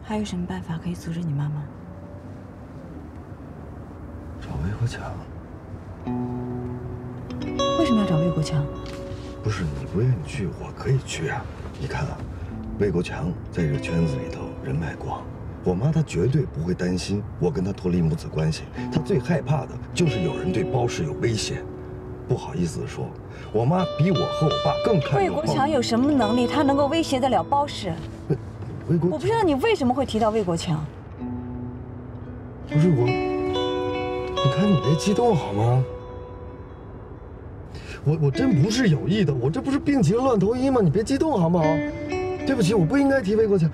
还有什么办法可以阻止你妈妈？找魏国强。为什么要找魏国强？不是你不愿意去，我可以去啊。你看啊，魏国强在这个圈子里头人脉广，我妈她绝对不会担心我跟他脱离母子关系。她最害怕的就是有人对包氏有威胁。不好意思地说，我妈比我和我爸更看重魏国强有什么能力，他能够威胁得了包氏？魏国，我不知道你为什么会提到魏国强。不是我，你看你别激动好吗？我真不是有意的，我这不是病急了乱投医吗？你别激动好不好？对不起，我不应该提魏国强。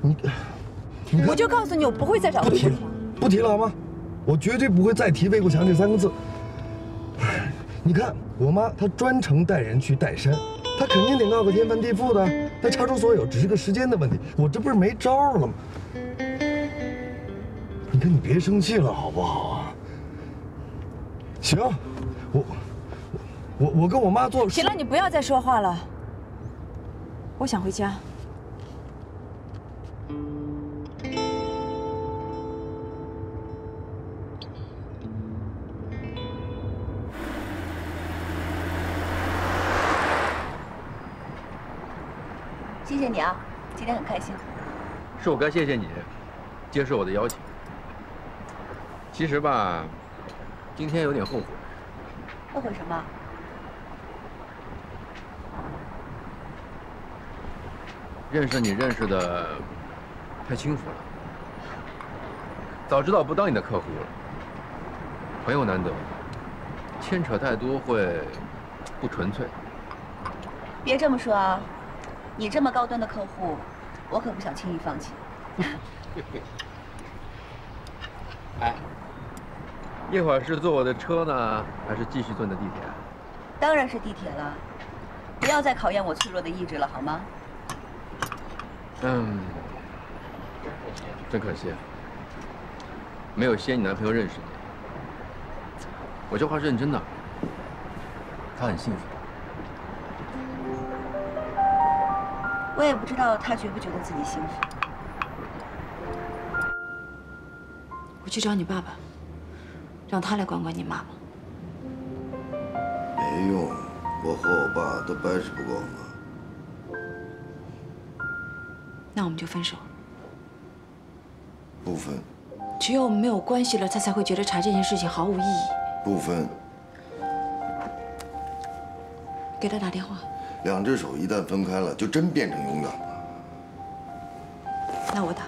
你看，我就告诉你，我不会再找魏国强。不提了好吗？我绝对不会再提魏国强这3个字。你看我妈，她专程带人去岱山，她肯定得闹个天翻地覆的。她查出所有，只是个时间的问题。我这不是没招了吗？你看你别生气了好不好啊？行，我跟我妈做。行了，你不要再说话了。我想回家。谢谢你啊，今天很开心。是我该谢谢你，接受我的邀请。其实吧，今天有点后悔。后悔什么？认识你认识的太轻浮了，早知道不当你的客户了。朋友难得，牵扯太多会不纯粹。别这么说啊，你这么高端的客户，我可不想轻易放弃。哎，一会儿是坐我的车呢，还是继续坐你的地铁？当然是地铁了，不要再考验我脆弱的意志了，好吗？真可惜，没有先你男朋友认识你。我这话是认真的，他很幸福。我也不知道他觉不觉得自己幸福。我去找你爸爸，让他来管管你妈妈。没用，我和我爸都百尺不够嘛。那我们就分手。不分。只有我们没有关系了，他才会觉得查这件事情毫无意义。不分。给他打电话。2只手一旦分开了，就真变成永远了。那我打。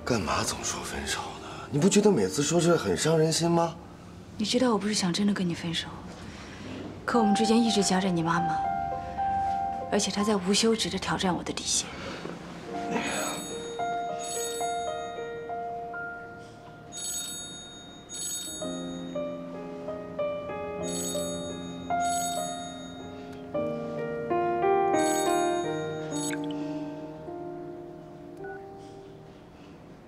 干嘛总说分手呢？你不觉得每次说这很伤人心吗？你知道我不是想真的跟你分手，可我们之间一直夹着你妈妈，而且她在无休止地挑战我的底线。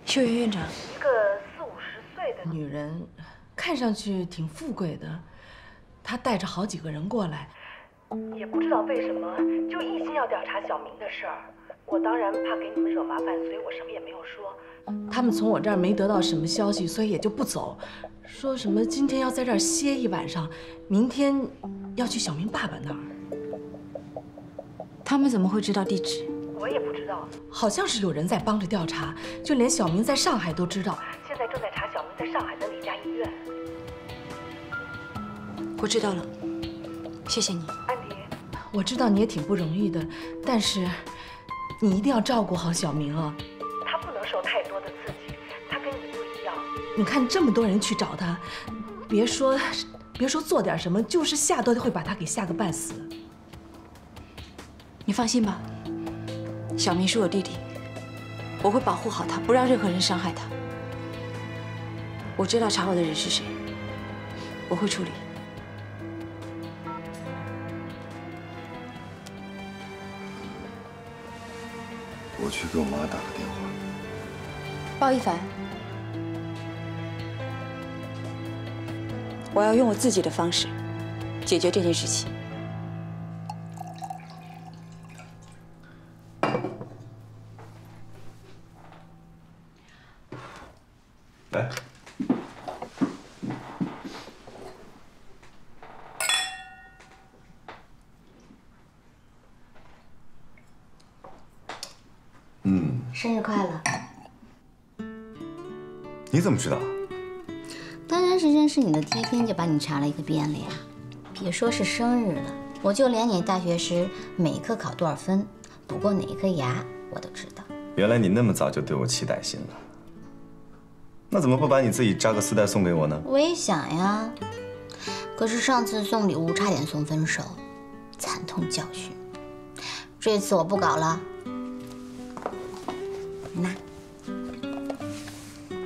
秀媛院长，一个40、50岁的女人，看上去挺富贵的，她带着好几个人过来，也不知道为什么就一心要调查小明的事儿。我当然怕给你们惹麻烦，所以我什么也没有说。他们从我这儿没得到什么消息，所以也就不走，说什么今天要在这儿歇一晚上，明天要去小明爸爸那儿。他们怎么会知道地址？我也不知道，好像是有人在帮着调查，就连小明在上海都知道。现在正在查小明在上海的哪家医院。我知道了，谢谢你，安迪。我知道你也挺不容易的，但是你一定要照顾好小明啊。他不能受太多的刺激，他跟你不一样。你看这么多人去找他，别说做点什么，就是吓都会把他给吓个半死。你放心吧。小明是我弟弟，我会保护好他，不让任何人伤害他。我知道查我的人是谁，我会处理。我去给我妈打个电话。鲍一凡，我要用我自己的方式解决这件事情。来。生日快乐！你怎么知道？当然是认识你的第一天就把你查了一个遍了呀。别说是生日了，我就连你大学时每一科考多少分，补过哪一颗牙，我都知道。原来你那么早就对我期待心了，那怎么不把你自己扎个丝带送给我呢？我也想呀，可是上次送礼物差点送分手，惨痛教训。这次我不搞了。那，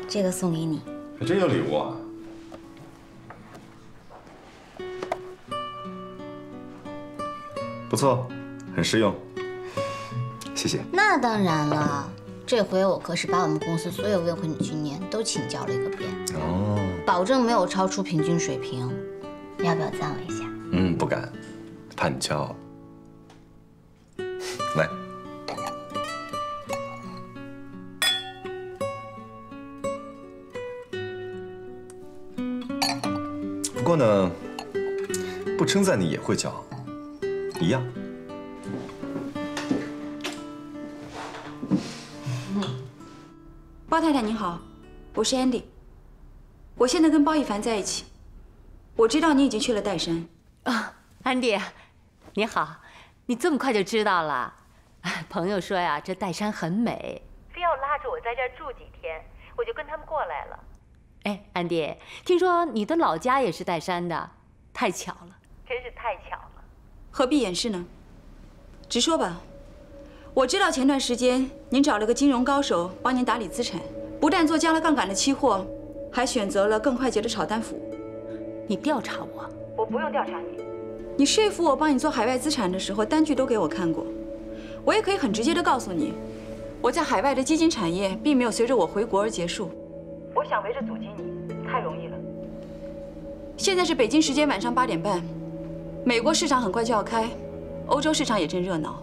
这个送给你。还真有礼物啊！不错，很实用，谢谢。那当然了，这回我可是把我们公司所有未婚女青年都请教了一个遍，哦，保证没有超出平均水平。要不要赞我一下？不敢，怕你骄傲。来。不过呢，不称赞你也会骄傲，一样。包太太您好，我是 Andy， 我现在跟包一凡在一起。我知道你已经去了岱山。安迪，你好，你这么快就知道了？朋友说呀，这岱山很美，非要拉着我在这儿住几天，我就跟他们过来了。哎，安迪，听说你的老家也是岱山的，太巧了，真是太巧了。何必掩饰呢？直说吧。我知道前段时间您找了个金融高手帮您打理资产，不但做加了杠杆的期货，还选择了更快捷的炒单服务。你调查我？我不用调查你。你说服我帮你做海外资产的时候，单据都给我看过。我也可以很直接的告诉你，我在海外的基金产业并没有随着我回国而结束。我想围着阻击你，太容易了。现在是北京时间晚上8点半，美国市场很快就要开，欧洲市场也正热闹。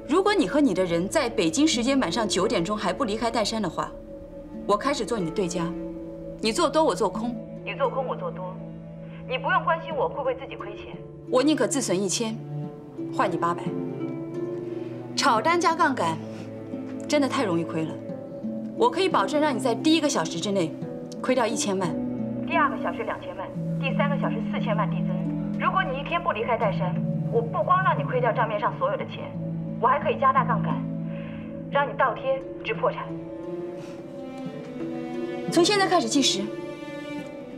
如果你和你的人在北京时间晚上9点钟还不离开岱山的话，我开始做你的对家，你做多我做空，你做空我做多，你不用关心我会不会自己亏钱，我宁可自损1000，换你800。炒单加杠杆，真的太容易亏了。我可以保证让你在第1个小时之内亏掉1000万，第2个小时2000万，第3个小时4000万递增。如果你一天不离开岱山，我不光让你亏掉账面上所有的钱，我还可以加大杠杆，让你倒贴至破产。从现在开始计时，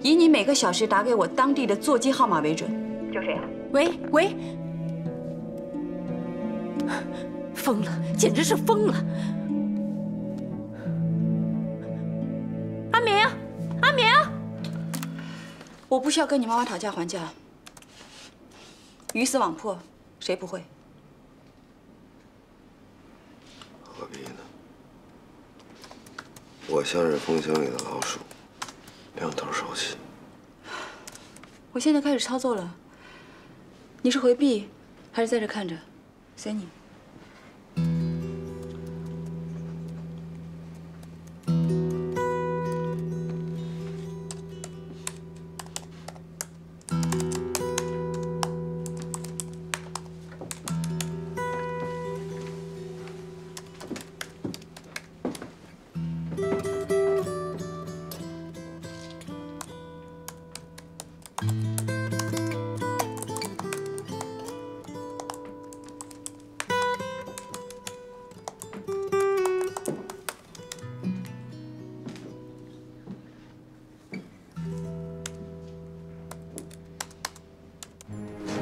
以你每个小时打给我当地的座机号码为准。就这样。喂，疯了，简直是疯了！阿明，我不需要跟你妈妈讨价还价，鱼死网破，谁不会？何必呢？我像是风箱里的老鼠，两头受气。我现在开始操作了，你是回避还是在这看着？随你。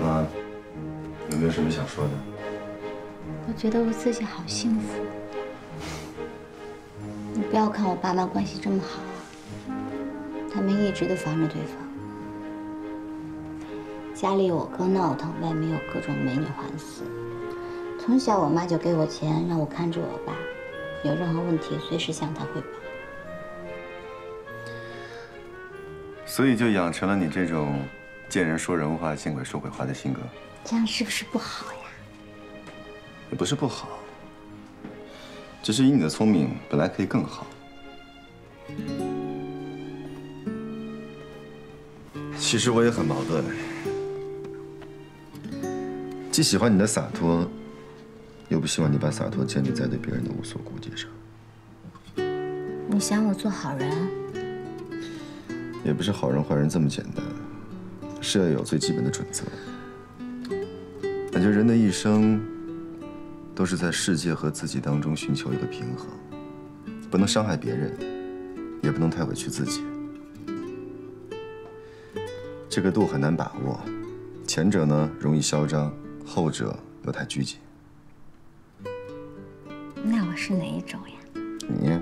妈，有没有什么想说的？我觉得我自己好幸福。你不要看我爸妈关系这么好啊，他们一直都防着对方。家里有我哥闹腾，外面有各种美女环伺。从小我妈就给我钱，让我看着我爸，有任何问题随时向他汇报。所以就养成了你这种见人说人话、见鬼说鬼话的性格。这样是不是不好呀？也不是不好，只是以你的聪明，本来可以更好。其实我也很矛盾，既喜欢你的洒脱，又不希望你把洒脱建立在对别人的无所顾忌上。你想我做好人？也不是好人坏人这么简单，是要有最基本的准则。感觉人的一生都是在世界和自己当中寻求一个平衡，不能伤害别人，也不能太委屈自己。这个度很难把握，前者呢容易嚣张，后者又太拘谨。那我是哪一种呀？你，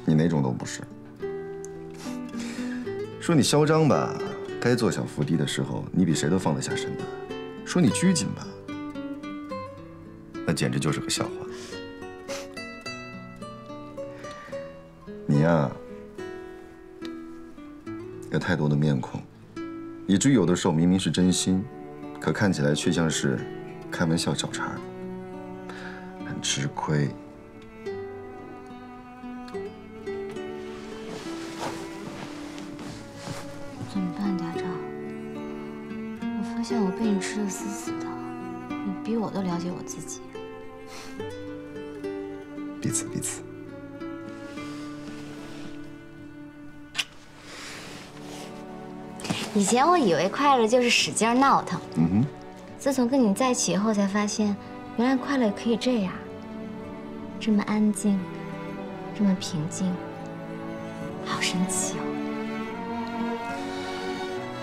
你哪种都不是。说你嚣张吧，该坐小伏低的时候，你比谁都放得下身段；说你拘谨吧，那简直就是个笑话。你呀，有太多的面孔，以至于有的时候明明是真心，可看起来却像是开玩笑找茬，很吃亏。怎么办，家长？我发现我被你吃得死死的，你比我都了解我自己。彼此彼此。以前我以为快乐就是使劲闹腾，自从跟你在一起以后，才发现原来快乐可以这样，这么安静，这么平静，好神奇哦。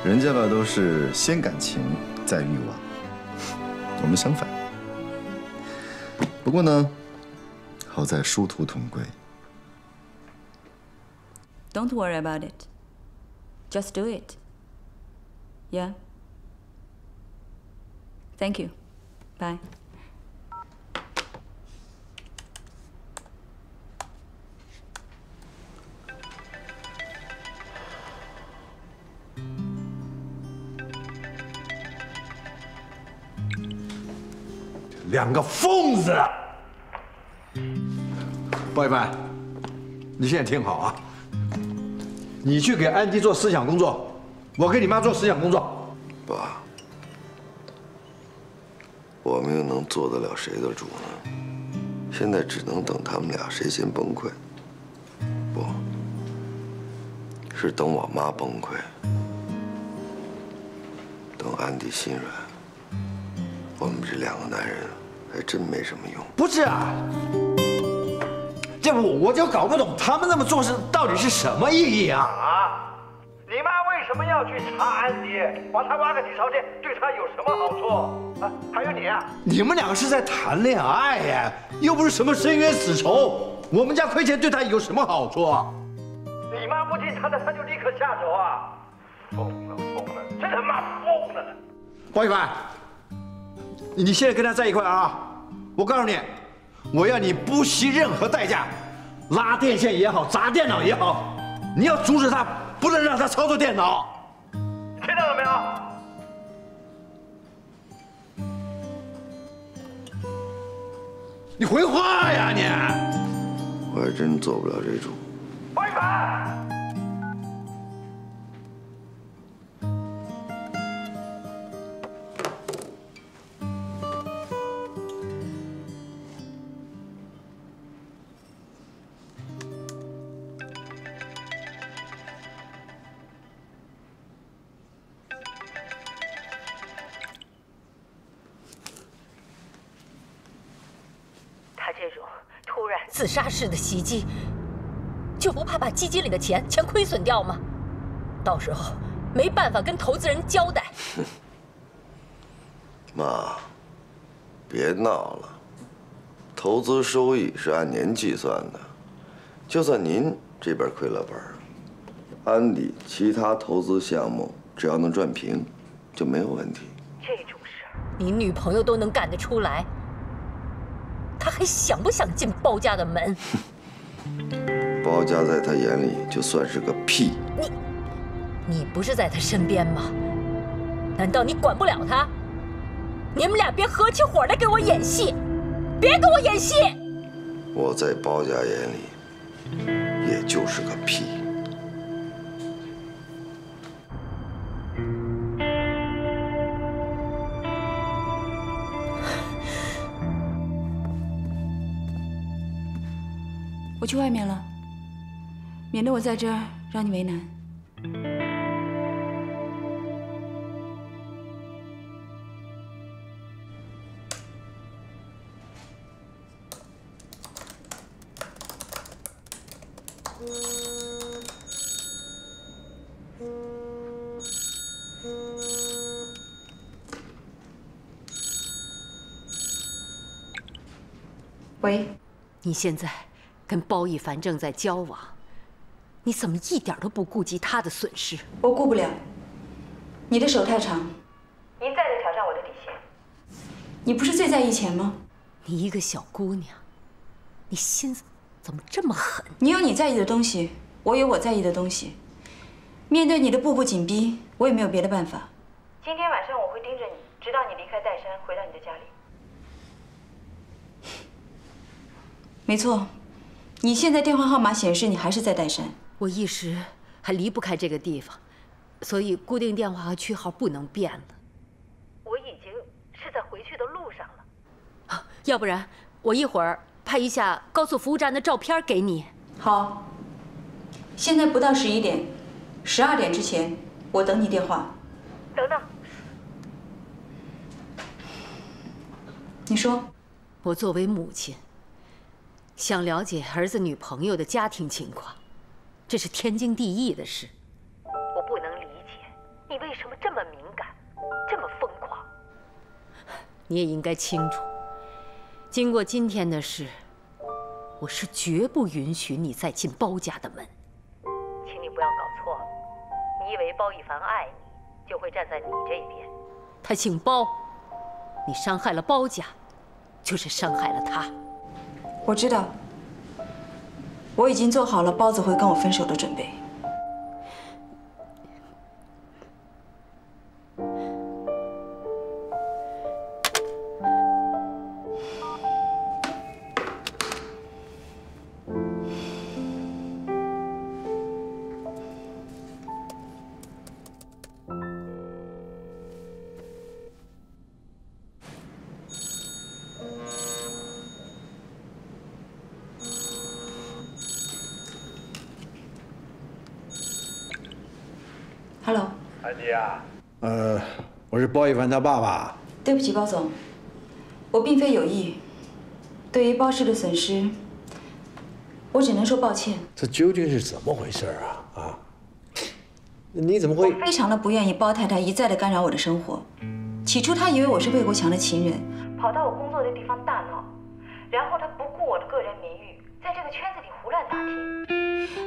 人家吧都是先感情再欲望，我们相反。不过呢，好在殊途同归。Don't worry about it. Just do it. Yeah. Thank you. Bye. 两个疯子！鲍一凡，你现在听好啊，你去给安迪做思想工作，我给你妈做思想工作。爸，我们又能做得了谁的主呢？现在只能等他们俩谁先崩溃，不是等我妈崩溃，等安迪心软。我们这两个男人还真没什么用。不是啊，这我就搞不懂他们那么做事到底是什么意义啊！啊，你妈为什么要去查安迪，把他挖个底朝天，对他有什么好处啊？还有你啊，你们两个是在谈恋爱呀，又不是什么深冤死仇。我们家亏钱对他有什么好处？你妈不听他的，他就立刻下手啊！疯了，真他妈疯了！包一凡。你现在跟他在一块啊！我告诉你，我要你不惜任何代价，拉电线也好，砸电脑也好，你要阻止他，不能让他操作电脑。听到了没有？你回话呀你！我还真做不了这主。包一凡。这种突然自杀式的袭击，就不怕把基金里的钱全亏损掉吗？到时候没办法跟投资人交代。妈，别闹了，投资收益是按年计算的，就算您这边亏了本，安迪其他投资项目只要能赚平，就没有问题。这种事儿，你女朋友都能干得出来。他还想不想进包家的门？包家在他眼里就算是个屁。你不是在他身边吗？难道你管不了他？你们俩别合起伙来给我演戏，别跟我演戏！我在包家眼里，也就是个屁。我去外面了，免得我在这儿让你为难。喂，你现在跟包奕凡正在交往，你怎么一点都不顾及他的损失？我顾不了。你的手太长，一再的挑战我的底线。你不是最在意钱吗？你一个小姑娘，你心思怎么这么狠？你有你在意的东西，我有我在意的东西。面对你的步步紧逼，我也没有别的办法。今天晚上我会盯着你，直到你离开岱山，回到你的家里。没错，你现在电话号码显示你还是在岱山。我一时还离不开这个地方，所以固定电话和区号不能变了。我已经是在回去的路上了。啊，要不然我一会儿拍一下高速服务站的照片给你。好，现在不到11点，12点之前我等你电话。等等，你说，我作为母亲，想了解儿子女朋友的家庭情况，这是天经地义的事。我不能理解你为什么这么敏感，这么疯狂。你也应该清楚，经过今天的事，我是绝不允许你再进包家的门。请你不要搞错了，你以为包奕凡爱你，就会站在你这边？他姓包，你伤害了包家，就是伤害了他。我知道，我已经做好了包子会跟我分手的准备。Hello， 安迪啊，我是包奕凡他爸爸。对不起，包总，我并非有意。对于包氏的损失，我只能说抱歉。这究竟是怎么回事啊？啊，你怎么会？我非常的不愿意包太太一再的干扰我的生活。起初她以为我是魏国强的情人，跑到我工作的地方大闹，然后她不顾我的个人名誉，在这个圈子里胡乱打听。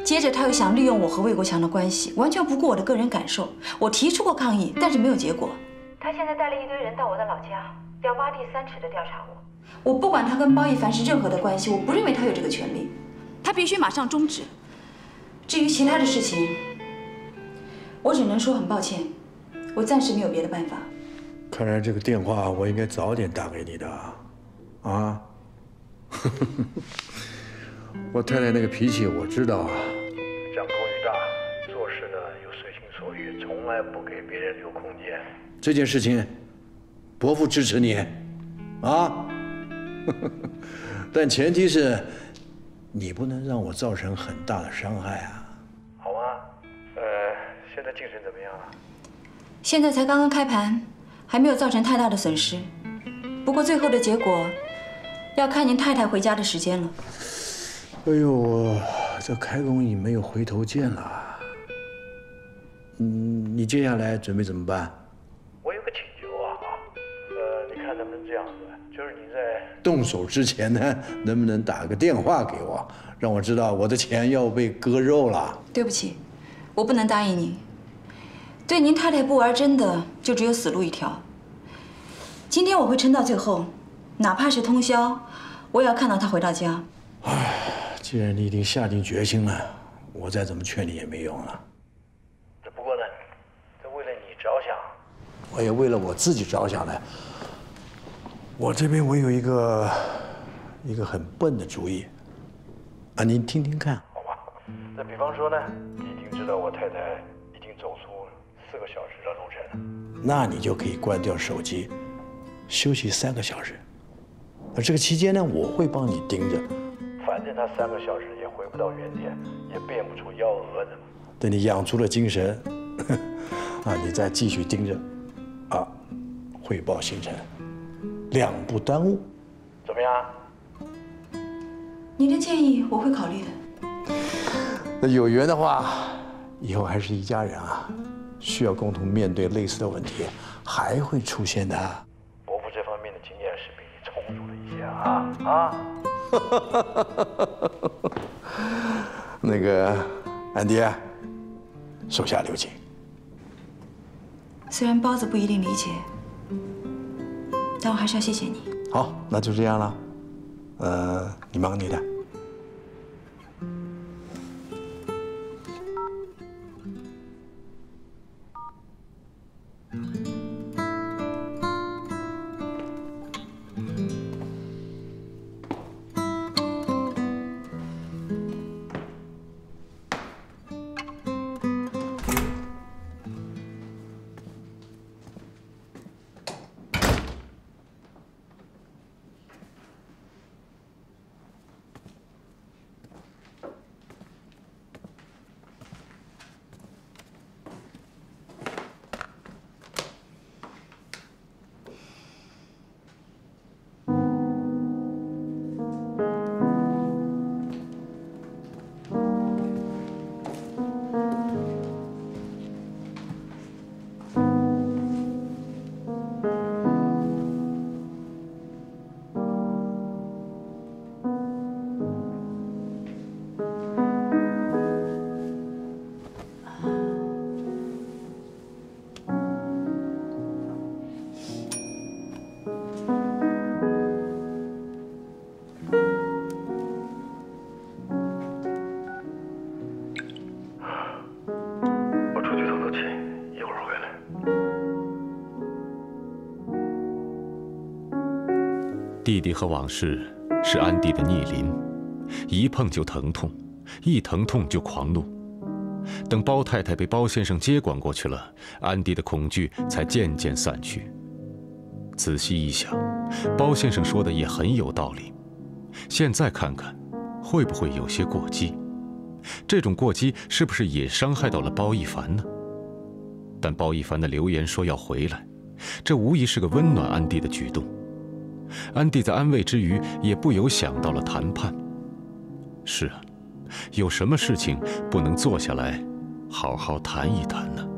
接着，他又想利用我和魏国强的关系，完全不顾我的个人感受。我提出过抗议，但是没有结果。他现在带了一堆人到我的老家，要挖地3尺的调查我。我不管他跟包奕凡是任何的关系，我不认为他有这个权利。他必须马上终止。至于其他的事情，我只能说很抱歉，我暂时没有别的办法。看来这个电话我应该早点打给你的，啊？我太太那个脾气我知道啊，掌控欲大，做事呢又随心所欲，从来不给别人留空间。这件事情，伯父支持你，啊，但前提是，你不能让我造成很大的伤害啊，好吗？现在精神怎么样啊？现在才刚刚开盘，还没有造成太大的损失。不过最后的结果，要看您太太回家的时间了。哎呦，这开工已没有回头箭了。你接下来准备怎么办？我有个请求啊，你看能不能这样子？就是你在动手之前呢，能不能打个电话给我，让我知道我的钱要被割肉了？对不起，我不能答应你。对您太太不玩真的，就只有死路一条。今天我会撑到最后，哪怕是通宵，我也要看到她回到家。唉。既然你已经下定决心了，我再怎么劝你也没用了。只不过呢，这为了你着想，我也为了我自己着想呢。我这边我有一个很笨的主意，啊，您听听看，好吧？那比方说呢，你已经知道我太太已经走出4个小时的路程了，那你就可以关掉手机，休息3个小时。那这个期间呢，我会帮你盯着。反正正他3个小时也回不到原点，也变不出幺蛾子。等你养足了精神，你再继续盯着，汇报行程，2不耽误，怎么样？您的建议我会考虑的。那有缘的话，以后还是一家人啊，需要共同面对类似的问题，还会出现的。伯父这方面的经验是比你成熟了一些那个安迪，手下留情。虽然包子不一定理解，但我还是要谢谢你。好，那就这样了。你忙你的。弟弟和往事是安迪的逆鳞，一碰就疼痛，一疼痛就狂怒。等包太太被包先生接管过去了，安迪的恐惧才渐渐散去。仔细一想，包先生说的也很有道理。现在看看，会不会有些过激？这种过激是不是也伤害到了包一凡呢？但包一凡的留言说要回来，这无疑是个温暖安迪的举动。安迪在安慰之余，也不由想到了谈判。是啊，有什么事情不能坐下来好好谈一谈呢？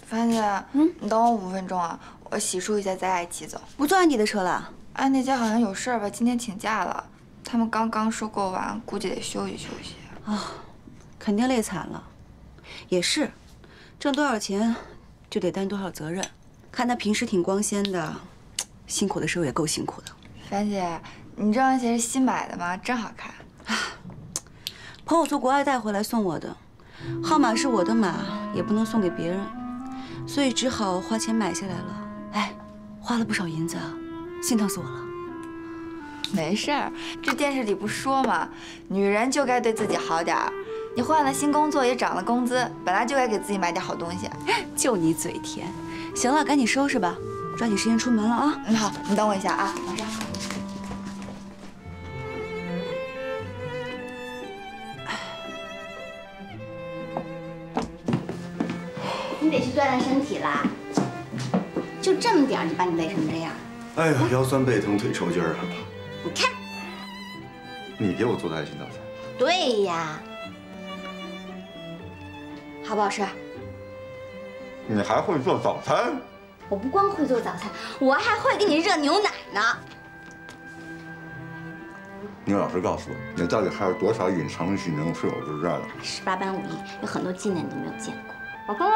樊姐，你等我5分钟啊，我洗漱一下，咱俩一起走。不坐安迪的车了？安迪家好像有事儿吧，今天请假了。他们刚收购完，估计得休息休息。肯定累惨了。也是，挣多少钱就得担多少责任。看他平时挺光鲜的，辛苦的时候也够辛苦的。樊姐，你这双鞋是新买的吗？真好看。朋友从国外带回来送我的，号码是我的码，也不能送给别人，所以只好花钱买下来了。哎，花了不少银子啊，心疼死我了。没事儿，这电视里不说嘛，女人就该对自己好点儿。你换了新工作，也涨了工资，本来就该给自己买点好东西。就你嘴甜。行了，赶紧收拾吧，抓紧时间出门了啊。好，你等我一下啊，马上。你得去锻炼身体啦，就这么点儿就把你累成这样。哎呀，腰酸背疼，腿抽筋儿了。你看，你给我做的爱心早餐。对呀，好不好吃？你还会做早餐？我不光会做早餐，我还会给你热牛奶呢。你老实告诉我，你到底还有多少隐藏的技能是我不知道的？18般武艺，有很多技能你都没有见过。老公。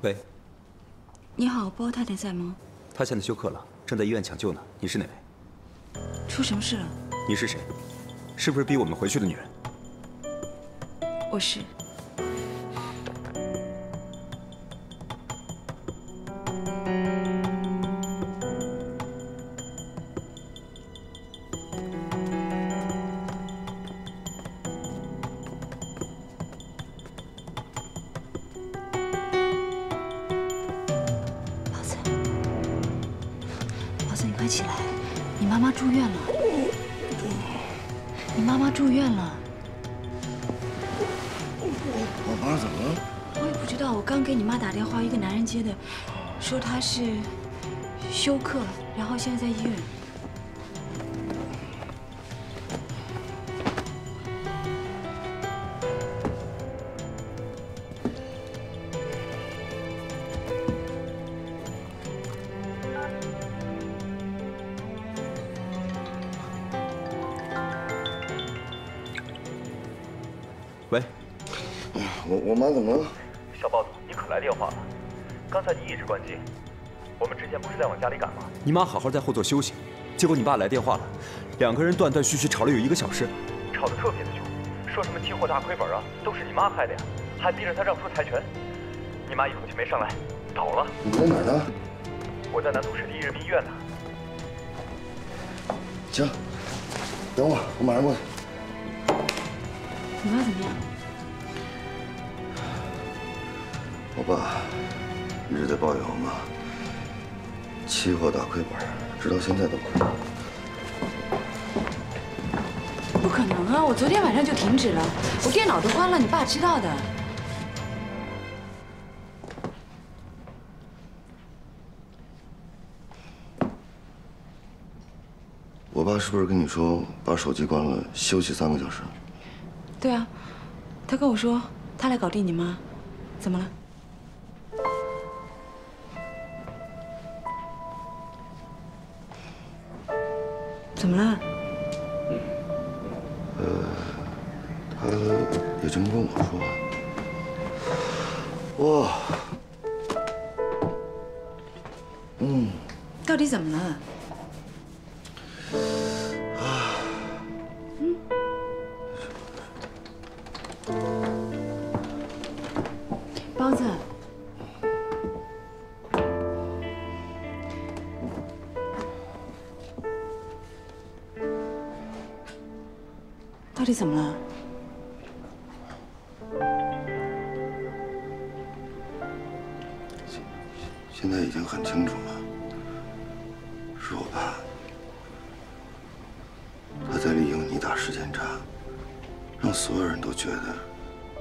喂，你好，包太太在吗？她现在休克了，正在医院抢救呢。你是哪位？出什么事了？你是谁？是不是逼我们回去的女人？我是。快起来！你妈妈住院了。你妈妈住院了。我妈怎么了？我也不知道，我刚给你妈打电话，一个男人接的，说她是休克，然后现在在医院。喂，我妈怎么了？小豹子，你可来电话了。刚才你一直关机，我们之前不是在往家里赶吗？你妈好好在后座休息，结果你爸来电话了，两个人断断续续吵了有1个小时，吵得特别的凶，说什么期货大亏本啊，都是你妈害的呀，还逼着他让出财权。你妈一口气没上来，倒了。你在哪儿呢？我在南通市第1人民医院呢。行，等我，我马上过去。你妈怎么样？我爸一直在抱怨我妈期货大亏本，直到现在都亏。不可能啊！我昨天晚上就停止了，我电脑都关了，你爸知道的。我爸是不是跟你说把手机关了，休息3个小时？对啊，他跟我说他来搞定你妈，怎么了？怎么了？他也这么跟我说。哇，到底怎么了？包子，到底怎么了？现在已经很清楚了，是我爸，他在利用你打时间差，让所有人都觉得。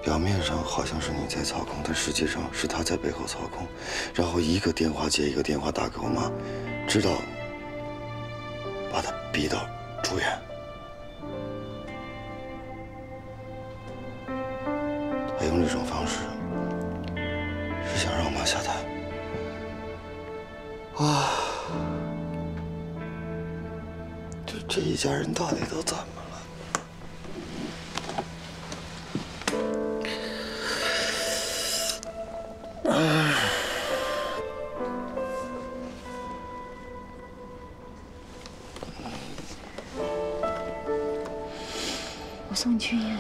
表面上好像是你在操控，但实际上是他在背后操控，然后一个电话接一个电话打给我妈，直到把她逼到出院。他用这种方式，是想让我妈下台。啊！这一家人到底都怎么了？哎。 我送你去医院。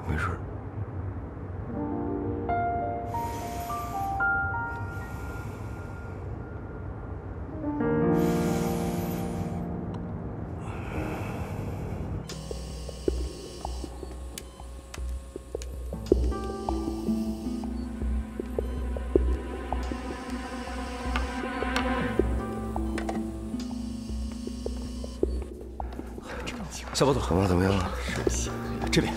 没事。小包总，我妈怎么样了？这边。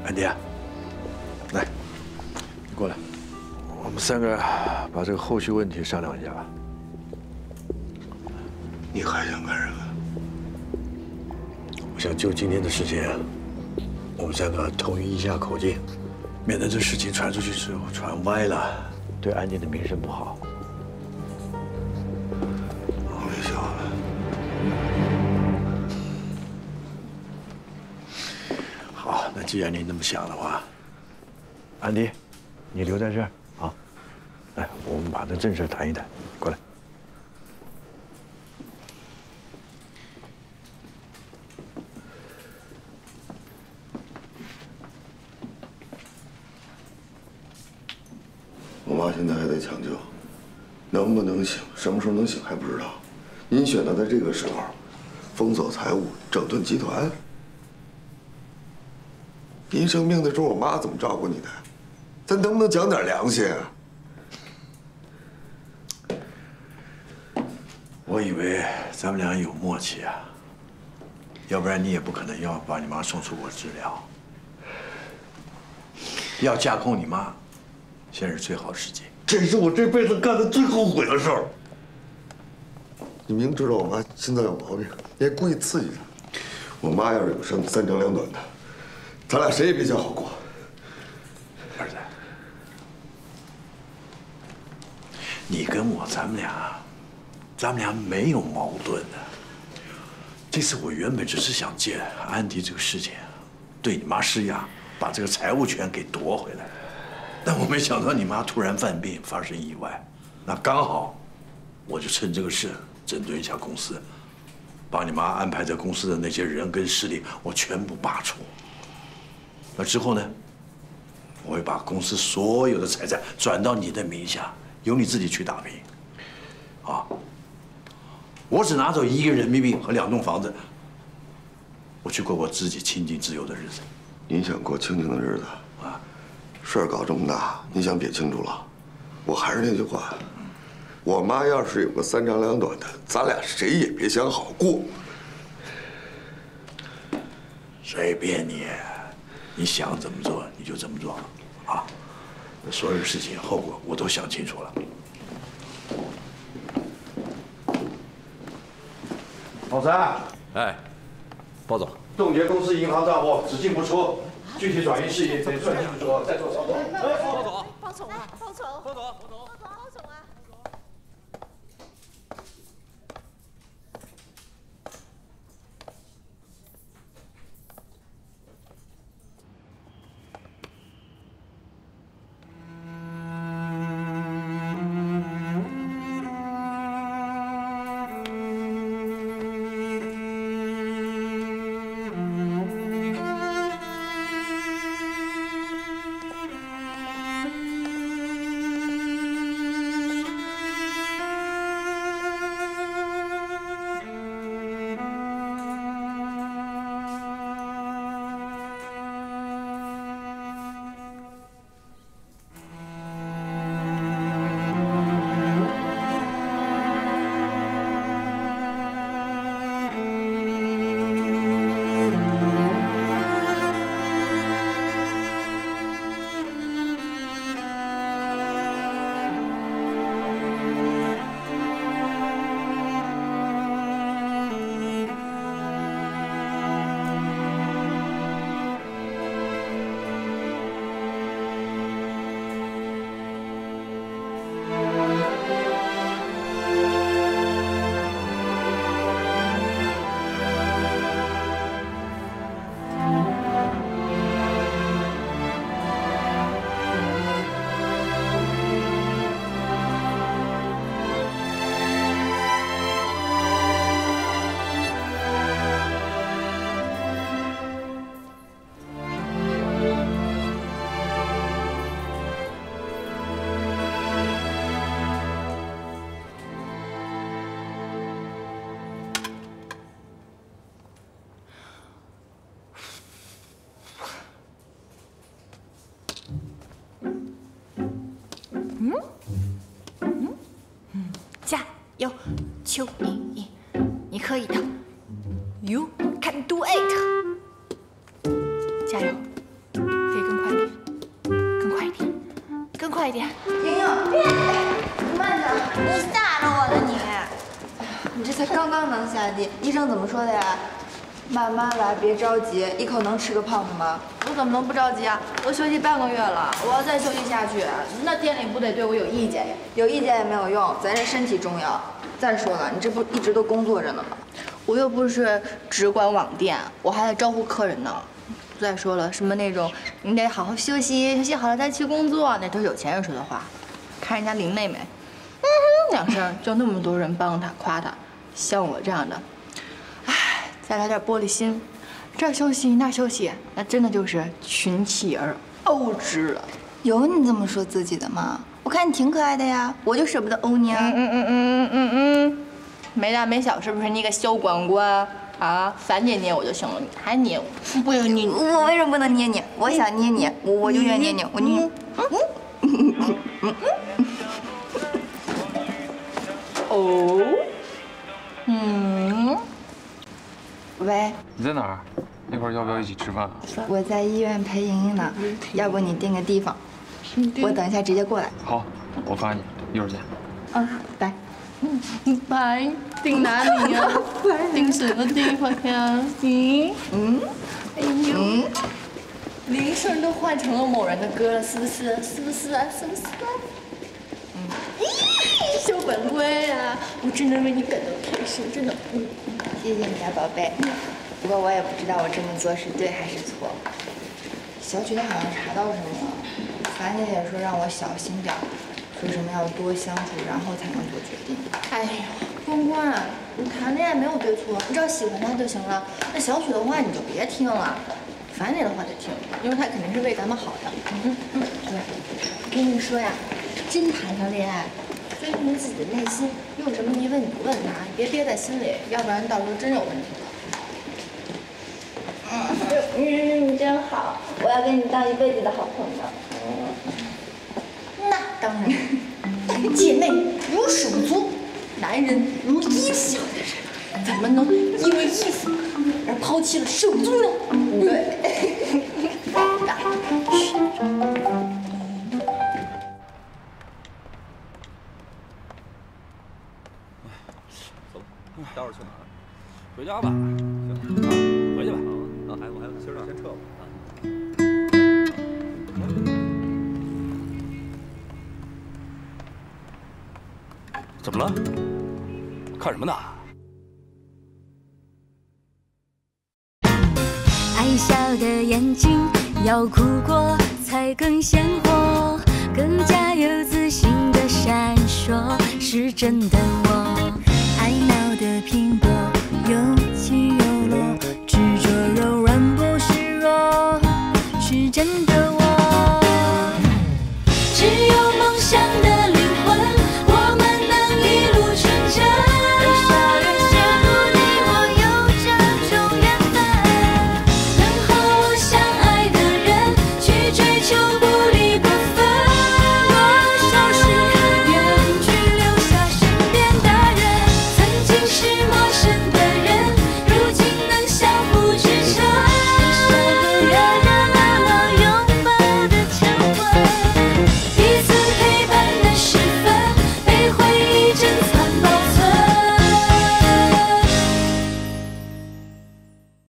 安迪，来，你过来，我们三个把这个后续问题商量一下吧。你还想干什么？我想就今天的事情，我们三个统一一下口径，免得这事情传出去之后传歪了，对安迪的名声不好。我也想。好，那既然你那么想的话，安迪，你留在这儿啊。来，我们把那正事谈一谈，过来。 我妈现在还在抢救，能不能醒，什么时候能醒还不知道。您选择在这个时候封锁财务、整顿集团，您生病的时候我妈怎么照顾你的？咱能不能讲点良心啊？我以为咱们俩有默契啊，要不然你也不可能要把你妈送出国治疗。要架空你妈。 现在是最好时机，这是我这辈子干的最后悔的事儿。你明知道我妈心脏有毛病，你还故意刺激她。我妈要是有生三长两短的，咱俩谁也别想好过。儿子，你跟我，咱们俩没有矛盾的。这次我原本只是想借安迪这个事情，对你妈施压，把这个财务权给夺回来。 但我没想到你妈突然犯病，发生意外，那刚好，我就趁这个事整顿一下公司，把你妈安排在公司的那些人跟势力，我全部罢黜。那之后呢，我会把公司所有的财产转到你的名下，由你自己去打拼。啊，我只拿走1个人民币和2栋房子，我去过我自己清静自由的日子。你想过清静的日子？ 事儿搞这么大，你想撇清楚了？我还是那句话，我妈要是有个三长两短的，咱俩谁也别想好过。随便你，你想怎么做你就怎么做，啊！所有事情后果我都想清楚了。老三，哎，包总。冻结公司银行账户，只进不出，具体转移事宜得顺清楚再做操作。包总，包总啊，包总，包总，包总，包总啊！ 加油，邱莹莹，你可以的 ，You can do it！ 加油，可以更快点，更快一点，更快一点。莹莹，你慢点，你吓着我了你！你这才刚刚能下地，医生怎么说的呀？慢慢来，别着急，一口能吃个胖子吗？我怎么能不着急啊？都休息半个月了，我要再休息下去，那店里不得对我有意见呀？有意见也没有用，咱这身体重要。再说了，你这不一直都工作着呢吗？我又不是只管网店，我还得招呼客人呢。再说了，什么那种你得好好休息，休息好了再去工作，那都是有钱人说的话。看人家林妹妹，两声就那么多人帮她夸她，像我这样的，唉，再来点玻璃心，这儿休息那儿休息，那真的就是群起而殴之了。有你这么说自己的吗？我看你挺可爱的呀，我就舍不得欧你啊。没大没小是不是？你个小关关啊，反捏捏我就行了，你还捏我？不能捏你，我为什么不能捏你？我想捏你，我就愿捏你，我捏你。哦，喂，你在哪儿？一会儿要不要一起吃饭啊？我在医院陪莹莹呢，要不你定个地方，我等一下直接过来。好，我发你，一会儿见。拜。拜，定哪里呀？定什么地方呀？哎呦，铃声都换成了某人的歌了，是不是？是不是啊？是不是啊？小本乖啊，我真的为你感到开心，真的。谢谢你啊，宝贝。不过我也不知道我这么做是对还是错。小曲他好像查到什么了，樊姐也说让我小心点，说什么要多相处，然后才能做决定。哎呦，关关，你谈恋爱没有对错，你只要喜欢他就行了。那小曲的话你就别听了，樊姐的话得听，因为他肯定是为咱们好的。对，我跟你说呀，真谈上恋爱，遵从自己的内心，你有什么疑问你就问他，你别憋在心里，要不然到时候真有问题了。你真好，我要跟你当一辈子的好朋友。那当然，姐妹如手足，男人如衣服，怎么能因为衣服而抛弃了手足呢？对。走，待会儿去哪儿？回家吧。行啊，回去吧。么了？看什么呢？爱笑的眼睛，要哭过才更鲜活，更加有自信的闪烁，是真的我。爱闹的拼搏，勇气。